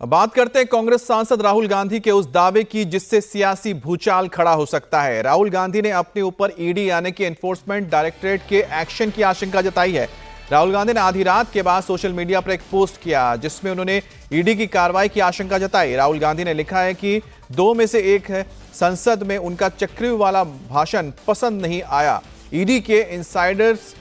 बात करते हैं कांग्रेस सांसद राहुल गांधी के उस दावे की जिससे सियासी भूचाल खड़ा हो सकता है। राहुल गांधी ने अपने ऊपर ईडी यानी कि एनफोर्समेंट डायरेक्टरेट के एक्शन की आशंका जताई है। राहुल गांधी ने आधी रात के बाद सोशल मीडिया पर एक पोस्ट किया जिसमें उन्होंने ईडी की कार्रवाई की आशंका जताई। राहुल गांधी ने लिखा है कि दो में से एक है, संसद में उनका चक्रव्यूह वाला भाषण पसंद नहीं आया। ईडी के इनसाइडर्स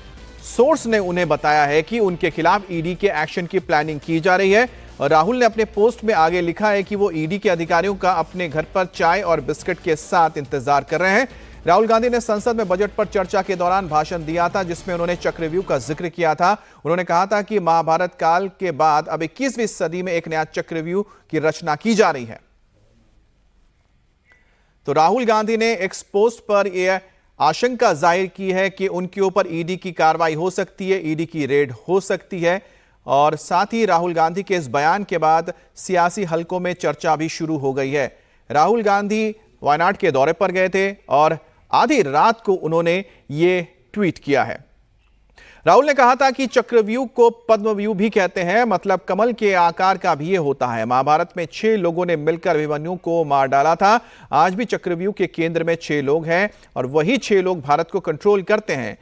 सोर्स ने उन्हें बताया है कि उनके खिलाफ ईडी के एक्शन की प्लानिंग की जा रही है। और राहुल ने अपने पोस्ट में आगे लिखा है कि वो ईडी के अधिकारियों का अपने घर पर चाय और बिस्किट के साथ इंतजार कर रहे हैं। राहुल गांधी ने संसद में बजट पर चर्चा के दौरान भाषण दिया था जिसमें उन्होंने चक्रव्यूह का जिक्र किया था। उन्होंने कहा था कि महाभारत काल के बाद अब 21वीं सदी में एक नया चक्रव्यूह की रचना की जा रही है। तो राहुल गांधी ने एक्स पोस्ट पर यह आशंका जाहिर की है कि उनके ऊपर ईडी की कार्रवाई हो सकती है, ईडी की रेड हो सकती है। और साथ ही राहुल गांधी के इस बयान के बाद सियासी हलकों में चर्चा भी शुरू हो गई है। राहुल गांधी वायनाड के दौरे पर गए थे और आधी रात को उन्होंने ये ट्वीट किया है। राहुल ने कहा था कि चक्रव्यूह को पद्मव्यूह भी कहते हैं, मतलब कमल के आकार का भी ये होता है। महाभारत में 6 लोगों ने मिलकर अभिमन्यु को मार डाला था। आज भी चक्रव्यूह के केंद्र में 6 लोग हैं और वही 6 लोग भारत को कंट्रोल करते हैं।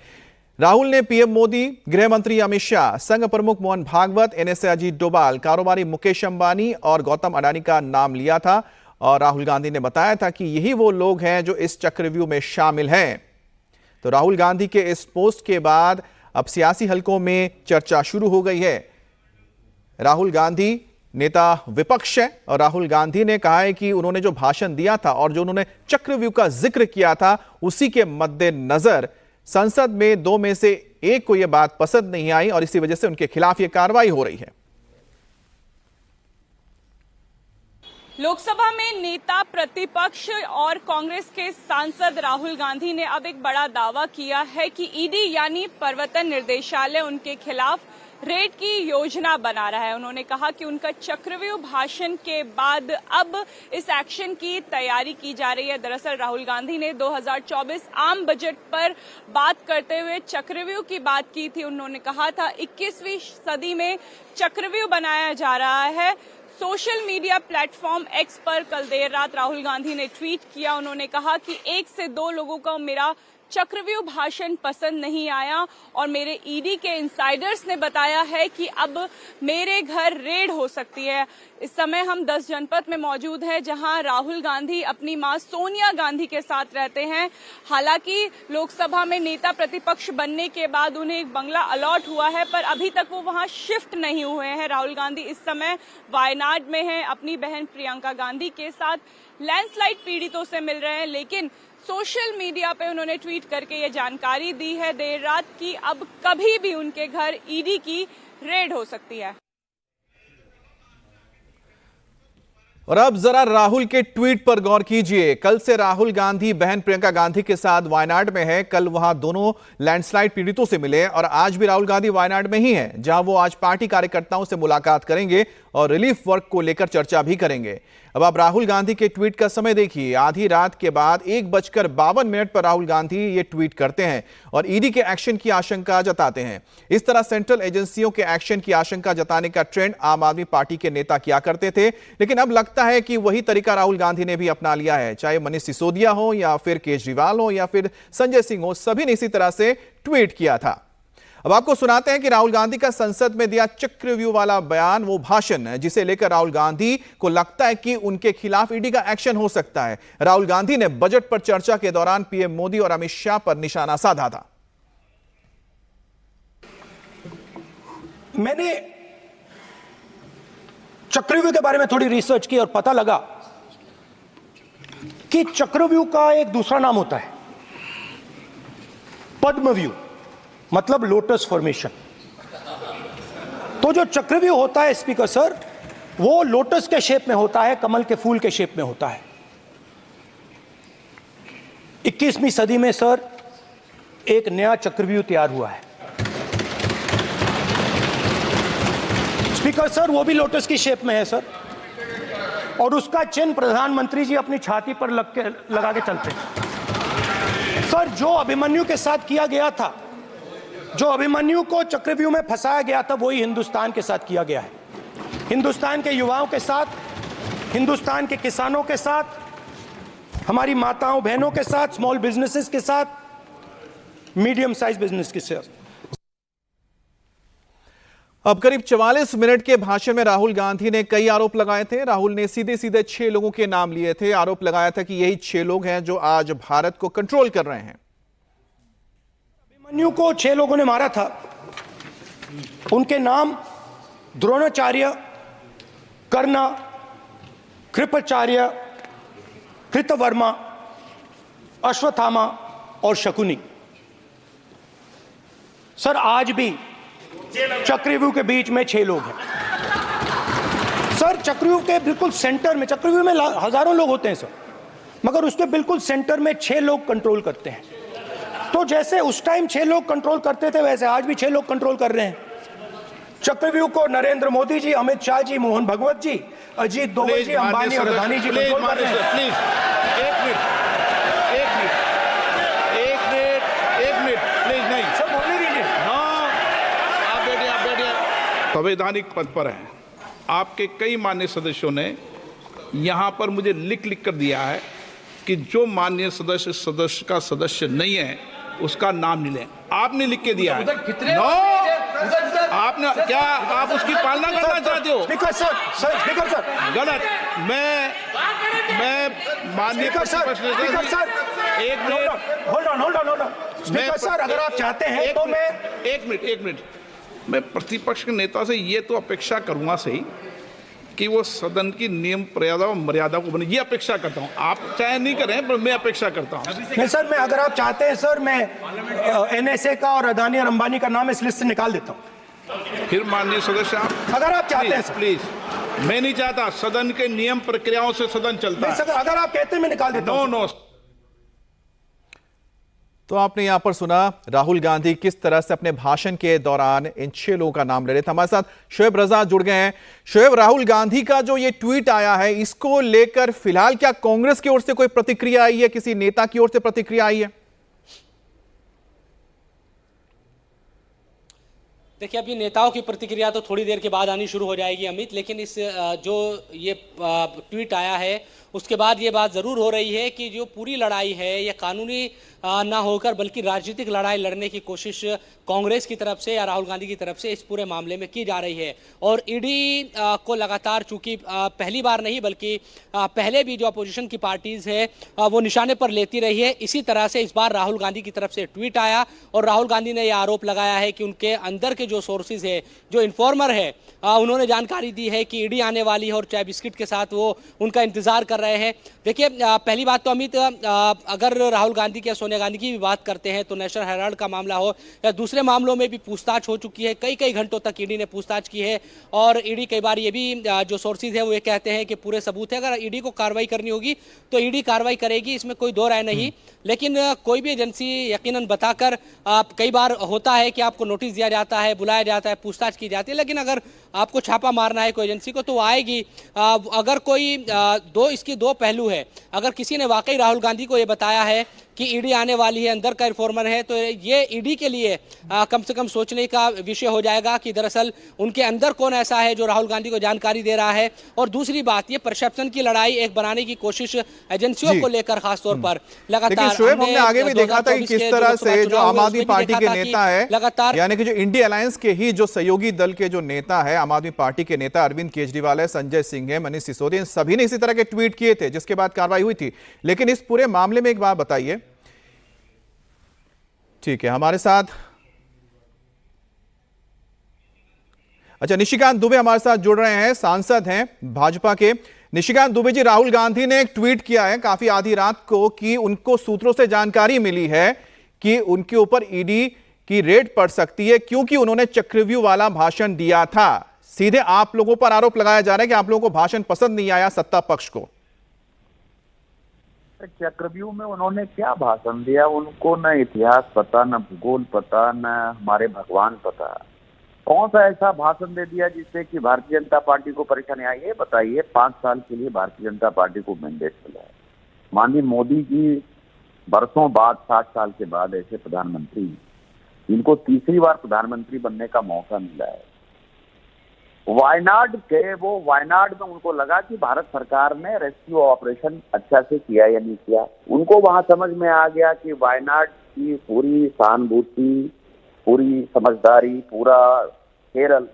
राहुल ने पीएम मोदी, गृह मंत्री अमित शाह, संघ प्रमुख मोहन भागवत, एनएसए अजीत डोभाल, कारोबारी मुकेश अंबानी और गौतम अडानी का नाम लिया था। और राहुल गांधी ने बताया था कि यही वो लोग हैं जो इस चक्रव्यूह में शामिल हैं। तो राहुल गांधी के इस पोस्ट के बाद अब सियासी हलकों में चर्चा शुरू हो गई है। राहुल गांधी नेता विपक्ष है और राहुल गांधी ने कहा है कि उन्होंने जो भाषण दिया था और जो उन्होंने चक्रव्यूह का जिक्र किया था उसी के मद्देनजर संसद में 2 में से एक को यह बात पसंद नहीं आई और इसी वजह से उनके खिलाफ यह कार्रवाई हो रही है। लोकसभा में नेता प्रतिपक्ष और कांग्रेस के सांसद राहुल गांधी ने अब एक बड़ा दावा किया है कि ईडी यानी प्रवर्तन निर्देशालय उनके खिलाफ रेड की योजना बना रहा है। उन्होंने कहा कि उनका चक्रव्यूह भाषण के बाद अब इस एक्शन की तैयारी की जा रही है। दरअसल राहुल गांधी ने 2024 आम बजट पर बात करते हुए चक्रव्यूह की बात की थी। उन्होंने कहा था 21वीं सदी में चक्रव्यूह बनाया जा रहा है। सोशल मीडिया प्लेटफॉर्म एक्स पर कल देर रात राहुल गांधी ने ट्वीट किया। उन्होंने कहा कि 1 से 2 लोगों को मेरा चक्रव्यूह भाषण पसंद नहीं आया और मेरे ईडी के इनसाइडर्स ने बताया है कि अब मेरे घर रेड हो सकती है। इस समय हम 10 जनपद में मौजूद हैं जहां राहुल गांधी अपनी मां सोनिया गांधी के साथ रहते हैं। हालांकि लोकसभा में नेता प्रतिपक्ष बनने के बाद उन्हें एक बंगला अलॉट हुआ है पर अभी तक वो वहां शिफ्ट नहीं हुए हैं। राहुल गांधी इस समय वायनाड में हैं, अपनी बहन प्रियंका गांधी के साथ लैंडस्लाइड पीड़ितों से मिल रहे हैं। लेकिन सोशल मीडिया पे उन्होंने ट्वीट करके ये जानकारी दी है देर रात की अब कभी भी उनके घर ईडी की रेड हो सकती है। और अब जरा राहुल के ट्वीट पर गौर कीजिए। कल से राहुल गांधी बहन प्रियंका गांधी के साथ वायनाड में है। कल वहां दोनों लैंडस्लाइड पीड़ितों से मिले और आज भी राहुल गांधी वायनाड में ही हैं, जहां वो आज पार्टी कार्यकर्ताओं से मुलाकात करेंगे और रिलीफ वर्क को लेकर चर्चा भी करेंगे। अब आप राहुल गांधी के ट्वीट का समय देखिए। आधी रात के बाद 1:52 पर राहुल गांधी ये ट्वीट करते हैं और ईडी के एक्शन की आशंका जताते हैं। इस तरह सेंट्रल एजेंसियों के एक्शन की आशंका जताने का ट्रेंड आम आदमी पार्टी के नेता किया करते थे, लेकिन अब लगता है कि वही तरीका राहुल गांधी ने भी अपना लिया है। चाहे मनीष सिसोदिया हो या फिर केजरीवाल हो या फिर संजय सिंह हो, सभी ने इसी तरह से ट्वीट किया था। अब आपको सुनाते हैं कि राहुल गांधी का संसद में दिया चक्रव्यूह वाला बयान, वो भाषण जिसे लेकर राहुल गांधी को लगता है कि उनके खिलाफ ईडी का एक्शन हो सकता है। राहुल गांधी ने बजट पर चर्चा के दौरान पीएम मोदी और अमित शाह पर निशाना साधा था। मैंने चक्रव्यूह के बारे में थोड़ी रिसर्च की और पता लगा कि चक्रव्यूह का एक दूसरा नाम होता है पद्मव्यूह, मतलब लोटस फॉर्मेशन। तो जो चक्रव्यूह होता है स्पीकर सर, वो लोटस के शेप में होता है, कमल के फूल के शेप में होता है। 21वीं सदी में सर एक नया चक्रव्यूह तैयार हुआ है स्पीकर सर, वो भी लोटस की शेप में है सर, और उसका चिन्ह प्रधानमंत्री जी अपनी छाती पर लगा के चलते हैं सर। जो अभिमन्यु के साथ किया गया था, जो अभिमन्यु को चक्रव्यूह में फंसाया गया था, वही हिंदुस्तान के साथ किया गया है। हिंदुस्तान के युवाओं के साथ, हिंदुस्तान के किसानों के साथ, हमारी माताओं बहनों के साथ, स्मॉल बिजनेसेस के साथ, मीडियम साइज बिजनेस के साथ। अब करीब 44 मिनट के भाषण में राहुल गांधी ने कई आरोप लगाए थे। राहुल ने सीधे सीधे 6 लोगों के नाम लिए थे। आरोप लगाया था कि यही 6 लोग हैं जो आज भारत को कंट्रोल कर रहे हैं। अभिमन्यु को 6 लोगों ने मारा था। उनके नाम द्रोणाचार्य, कर्ण, कृपाचार्य, कृतवर्मा, अश्वत्थामा और शकुनी। सर, आज भी चक्रव्यूह के बीच में 6 लोग हैं। सर, चक्रव्यूह के बिल्कुल सेंटर में, चक्रव्यूह में हजारों लोग होते हैं सर, मगर उसके बिल्कुल सेंटर में 6 लोग कंट्रोल करते हैं। तो जैसे उस टाइम 6 लोग कंट्रोल करते थे, वैसे आज भी 6 लोग कंट्रोल कर रहे हैं चक्रव्यूह को। नरेंद्र मोदी जी, अमित शाह जी, मोहन भगवत जी, अजीत दोवल जी, अंबानी और अदानी जी कंट्रोल कर रहे हैं। प्लीज एक मिनट प्लीज। नहीं सर, बोलने दीजिए। आप बैठिए। संवैधानिक पद पर हैं। आपके कई माननीय सदस्यों ने यहाँ पर मुझे लिख कर दिया है कि जो माननीय सदस्य का सदस्य नहीं है उसका नाम नहीं लें। आपने लिख के दिया है। आपने क्या आप उसकी पालना करना चाहते हो? स्पीकर सर, गलत। मैं माननीय स्पीकर सर, एक minute, hold on. Speaker sir, अगर आप चाहते हैं तो मैं एक मिनट मैं प्रतिपक्ष के नेता से ये तो अपेक्षा करूंगा सही कि वो सदन की नियम मर्यादा को बने, ये अपेक्षा करता हूं। आप चाहे नहीं करें पर मैं अपेक्षा करता हूं। नहीं सर, मैं अगर आप चाहते हैं सर, मैं एनएसए का और अदानी और अंबानी का नाम इस लिस्ट से निकाल देता हूं। फिर माननीय सदस्य आप अगर आप चाहते हैं सर। प्लीज, मैं नहीं चाहता। सदन के नियम प्रक्रियाओं से सदन चलता है। सर, अगर आप कहते हैं मैं निकाल देता हूं। नो। तो आपने यहां पर सुना राहुल गांधी किस तरह से अपने भाषण के दौरान इन 6 लोगों का नाम ले रहे थे। हमारे साथ शोएब रजा जुड़ गए हैं। शोएब, राहुल गांधी का जो ये ट्वीट आया है, इसको लेकर फिलहाल क्या कांग्रेस की ओर से कोई प्रतिक्रिया आई है, किसी नेता की ओर से प्रतिक्रिया आई है? देखिए, अभी नेताओं की प्रतिक्रिया तो थोड़ी देर के बाद आनी शुरू हो जाएगी अमित, लेकिन इस जो ये ट्वीट आया है उसके बाद ये बात ज़रूर हो रही है कि जो पूरी लड़ाई है ये कानूनी ना होकर बल्कि राजनीतिक लड़ाई लड़ने की कोशिश कांग्रेस की तरफ से या राहुल गांधी की तरफ से इस पूरे मामले में की जा रही है। और ईडी को लगातार, चूंकि पहली बार नहीं बल्कि पहले भी जो अपोजिशन की पार्टीज है वो निशाने पर लेती रही है, इसी तरह से इस बार राहुल गांधी की तरफ से ट्वीट आया और राहुल गांधी ने यह आरोप लगाया है कि उनके अंदर के जो सोर्सेज है, जो इन्फॉर्मर है, उन्होंने जानकारी दी है कि ईडी आने वाली है और चाय बिस्किट के साथ वो उनका इंतजार कर रहे हैं। देखिए, पहली बात तो अमित, अगर राहुल गांधी या सोनिया गांधी की भी बात करते हैं तो नेशनल हेराल्ड का मामला हो या दूसरे मामलों में भी पूछताछ हो चुकी है। कई घंटों तक ईडी ने पूछताछ की है और ईडी कई बार ये भी जो सोर्सेज है वो ये कहते हैं कि पूरे सबूत है। अगर ईडी को कार्रवाई करनी होगी तो ईडी कार्रवाई करेगी, इसमें कोई दो राय नहीं। लेकिन कोई भी एजेंसी यकीनन बताकर, कई बार होता है कि आपको नोटिस दिया जाता है, बुलाया जाता है, पूछताछ की जाती है, लेकिन अगर आपको छापा मारना है कोई एजेंसी को तो वो आएगी। अगर कोई इसकी दो पहलू है। अगर किसी ने वाकई राहुल गांधी को ये बताया है कि ईडी आने वाली है, अंदर का इन्फॉर्मर है, तो ये ईडी के लिए कम से कम सोचने का विषय हो जाएगा कि दरअसल उनके अंदर कौन ऐसा है जो राहुल गांधी को जानकारी दे रहा है। और दूसरी बात, ये परसेप्शन की लड़ाई एक बनाने की कोशिश एजेंसियों को लेकर खासतौर पर लगातार, शोएब, हमने आगे भी देखा था कि किस तरह से जो आम आदमी पार्टी के नेता है लगातार, यानी कि जो इंडिया अलायंस के ही जो सहयोगी दल के जो नेता है, आम आदमी पार्टी के नेता अरविंद केजरीवाल है, संजय सिंह है, मनीष सिसोदिया, सभी ने इसी तरह के ट्वीट किए थे जिसके बाद कार्रवाई हुई थी। लेकिन इस पूरे मामले में एक बात बताइए, ठीक है, हमारे साथ निशिकांत दुबे हमारे साथ जुड़ रहे हैं, सांसद हैं भाजपा के। निशिकांत दुबे जी, राहुल गांधी ने एक ट्वीट किया है काफी आधी रात को कि उनको सूत्रों से जानकारी मिली है कि उनके ऊपर ईडी की रेड पड़ सकती है क्योंकि उन्होंने चक्रव्यूह वाला भाषण दिया था। सीधे आप लोगों पर आरोप लगाया जा रहा है कि आप लोगों को भाषण पसंद नहीं आया सत्ता पक्ष को। चक्रव्यूह में उन्होंने क्या भाषण दिया? उनको न इतिहास पता, न भूगोल पता, न हमारे भगवान पता। कौन सा ऐसा भाषण दे दिया जिससे कि भारतीय जनता पार्टी को परेशानी आई है? बताइए। 5 साल के लिए भारतीय जनता पार्टी को मैंडेट मिला है। माननीय मोदी जी बरसों बाद, 60 साल के बाद ऐसे प्रधानमंत्री, इनको तीसरी बार प्रधानमंत्री बनने का मौका मिला है। वायनाड में उनको लगा कि भारत सरकार ने रेस्क्यू ऑपरेशन अच्छा से किया या नहीं किया। उनको वहां समझ में आ गया कि वायनाड की पूरी सहानुभूति, पूरी समझदारी, पूरा केरल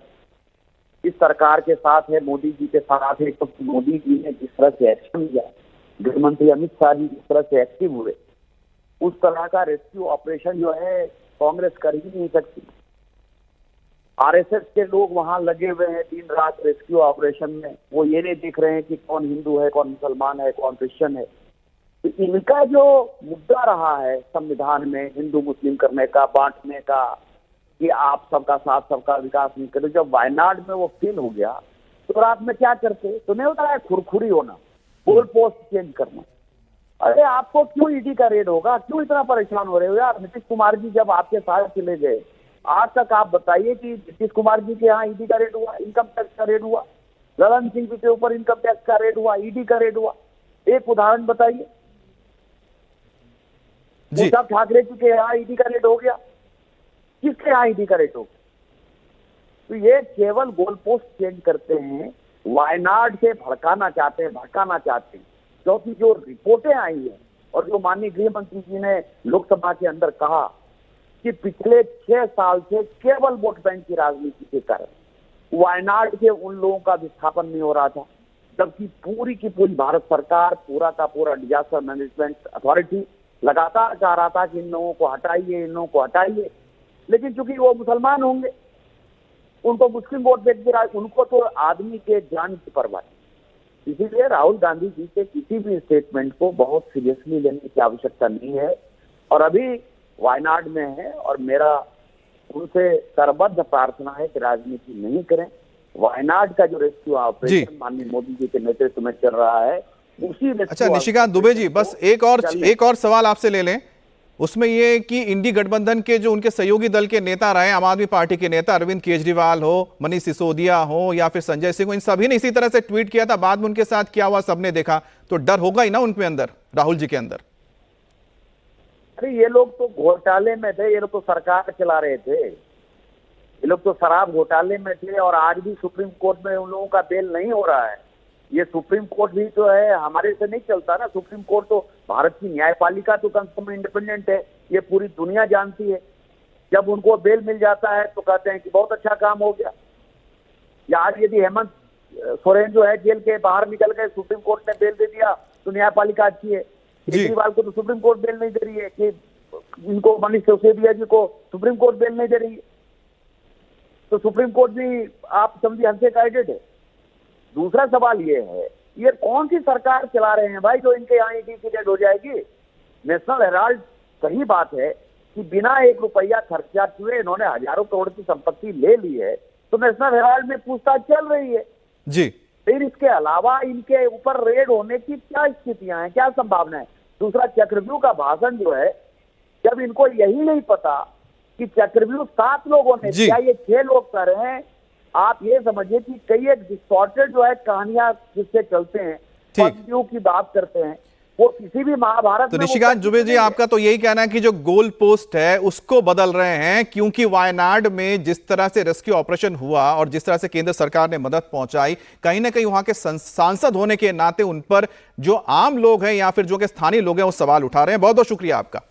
इस सरकार के साथ है, मोदी जी के साथ है। तो मोदी जी ने जिस तरह से एक्शन लिया, गृह मंत्री अमित शाह जी जिस तरह से एक्टिव हुए, उस तरह का रेस्क्यू ऑपरेशन जो है कांग्रेस कर ही नहीं सकती। आरएसएस के लोग वहां लगे हुए हैं दिन रात रेस्क्यू ऑपरेशन में। वो ये नहीं देख रहे हैं कि कौन हिंदू है, कौन मुसलमान है, कौन क्रिश्चियन है। तो इनका जो मुद्दा रहा है संविधान में हिंदू मुस्लिम करने का, बांटने का, कि आप सबका साथ सबका विकास नहीं करें, जब वायनाड में वो फेल हो गया तो रात में क्या करते? तो नहीं होता है खुरखुरी होना, गोल पोस्ट चेंज करना। अरे आपको क्यों ईडी का रेड होगा? क्यों इतना परेशान हो रहे हो यार? नीतीश कुमार जी जब आपके साथ चले गए, आज तक आप बताइए कि नीतीश कुमार जी के यहाँ ईडी का रेड हुआ, इनकम टैक्स का रेड हुआ, ललन सिंह जी के ऊपर इनकम टैक्स का रेड हुआ, ईडी का रेड हुआ? एक उदाहरण बताइए। उद्धव ठाकरे जी के यहाँ ईडी का रेड हो गया, किसके यहाँ ईडी का रेड हो गया? तो ये केवल गोल पोस्ट चेंज करते हैं, वायनाड से भड़काना चाहते हैं, क्योंकि जो रिपोर्टें आई है और जो माननीय गृह मंत्री जी ने लोकसभा के अंदर कहा कि पिछले 6 साल से केवल वोट बैंक की राजनीति के कारण वायनाड के उन लोगों का विस्थापन नहीं हो रहा था, जबकि पूरी की पूरी भारत सरकार, पूरा का पूरा डिजास्टर मैनेजमेंट अथॉरिटी लगातार चाह रहा था कि इन लोगों को हटाइए, इन लोगों को हटाइए। लेकिन चूंकि वो मुसलमान होंगे, उनको मुस्लिम वोट बैंक की राज, उनको तो आदमी के जान की परवाह है। इसीलिए राहुल गांधी जी के किसी भी स्टेटमेंट को बहुत सीरियसली लेने की आवश्यकता नहीं है। और अभी वायनाड में है और मेरा उनसे करबद्ध प्रार्थना है कि राजनीति नहीं करें। वायनाड का जो रेस्क्यू ऑपरेशन माननीय मोदी जी के नेतृत्व में चल रहा है, उसी अच्छा निशिकांत दुबे जी, बस एक और सवाल आपसे ले लें। उसमें ये कि इंडी गठबंधन के जो उनके सहयोगी दल के नेता रहे, आम आदमी पार्टी के नेता अरविंद केजरीवाल हो, मनीष सिसोदिया हो या फिर संजय सिंह हो, इन सभी ने इसी तरह से ट्वीट किया था। बाद में उनके साथ क्या हुआ सबने देखा, तो डर होगा ही ना उनके अंदर, राहुल जी के अंदर। अरे ये लोग तो घोटाले में थे, ये लोग तो सरकार चला रहे थे, ये लोग तो शराब घोटाले में थे। और आज भी सुप्रीम कोर्ट में उन लोगों का बेल नहीं हो रहा है। ये सुप्रीम कोर्ट भी तो है, हमारे से नहीं चलता ना। सुप्रीम कोर्ट तो भारत की न्यायपालिका तो कम से कम इंडिपेंडेंट है, ये पूरी दुनिया जानती है। जब उनको बेल मिल जाता है तो कहते हैं कि बहुत अच्छा काम हो गया। या आज यदि हेमंत सोरेन जो है जेल के बाहर निकल गए, सुप्रीम कोर्ट ने बेल दे दिया तो न्यायपालिका अच्छी है। केजरीवाल को तो सुप्रीम कोर्ट बेल नहीं दे रही है, कि इनको मनीष सिसोदिया जी को सुप्रीम कोर्ट बेल नहीं दे रही है, तो सुप्रीम कोर्ट भी आप समझिए हमसे गाइडेड है। दूसरा सवाल ये है, ये कौन सी सरकार चला रहे हैं भाई जो इनके यहाँ ईडी की रेड हो जाएगी? नेशनल हेराल्ड, सही बात है कि बिना 1 रुपया खर्चा किए इन्होंने हजारों करोड़ की संपत्ति ले ली है, तो नेशनल हेराल्ड में पूछताछ चल रही है जी। फिर इसके अलावा इनके ऊपर रेड होने की क्या स्थितियां हैं, क्या संभावना है? दूसरा, चक्रव्यूह का भाषण जो है, जब इनको यही नहीं पता कि चक्रव्यूह 7 लोगों ने किया, ये 6 लोग कर रहे हैं। आप ये समझिए कि कई एक डिस्टॉर्टेड जो है कहानियां जिससे चलते हैं, चक्रव्यूह की बात करते हैं, वो किसी भी महाभारत तो निशिकांत दुबे जी, आपका तो यही कहना है कि जो गोल पोस्ट है उसको बदल रहे हैं, क्योंकि वायनाड में जिस तरह से रेस्क्यू ऑपरेशन हुआ और जिस तरह से केंद्र सरकार ने मदद पहुंचाई, कहीं ना कहीं वहां के सांसद होने के नाते उन पर जो आम लोग हैं या फिर जो के स्थानीय लोग हैं वो सवाल उठा रहे हैं। बहुत बहुत शुक्रिया आपका।